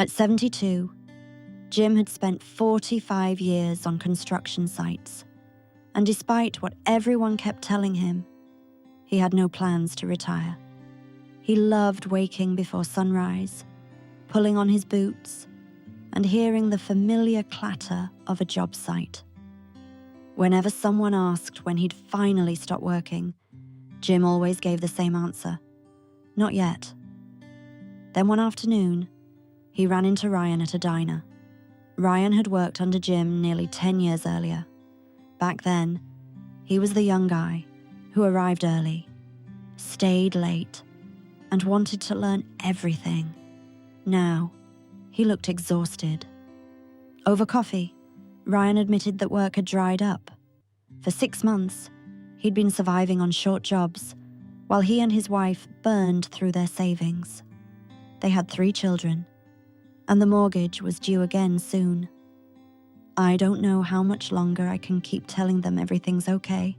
At 72, Jim had spent 45 years on construction sites, and despite what everyone kept telling him, he had no plans to retire. He loved waking before sunrise, pulling on his boots, and hearing the familiar clatter of a job site. Whenever someone asked when he'd finally stop working, Jim always gave the same answer: not yet. Then one afternoon, he ran into Ryan at a diner. Ryan had worked under Jim nearly 10 years earlier. Back then, he was the young guy who arrived early, stayed late, and wanted to learn everything. Now, he looked exhausted. Over coffee, Ryan admitted that work had dried up. For 6 months, he'd been surviving on short jobs, while he and his wife burned through their savings. They had 3 children, and the mortgage was due again soon. "I don't know how much longer I can keep telling them everything's okay,"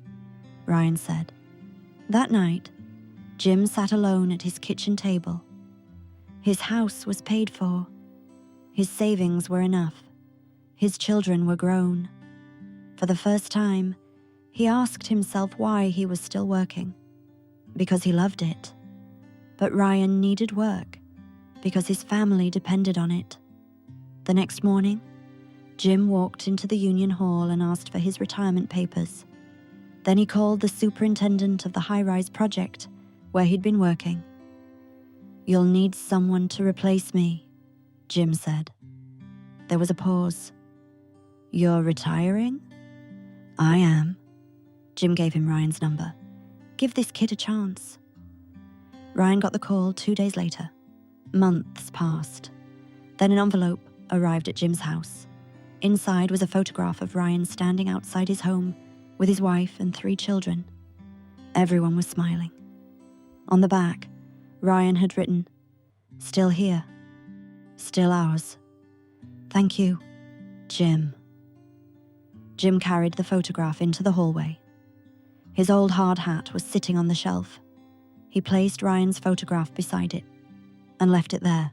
Ryan said. That night, Jim sat alone at his kitchen table. His house was paid for. His savings were enough. His children were grown. For the first time, he asked himself why he was still working. Because he loved it. But Ryan needed work, because his family depended on it. The next morning, Jim walked into the union hall and asked for his retirement papers. Then he called the superintendent of the high-rise project where he'd been working. "You'll need someone to replace me," Jim said. There was a pause. "You're retiring?" "I am." Jim gave him Ryan's number. "Give this kid a chance." Ryan got the call 2 days later. Months passed. Then an envelope arrived at Jim's house. Inside was a photograph of Ryan standing outside his home with his wife and 3 children. Everyone was smiling. On the back, Ryan had written, "Still here. Still ours. Thank you, Jim." Jim carried the photograph into the hallway. His old hard hat was sitting on the shelf. He placed Ryan's photograph beside it and left it there.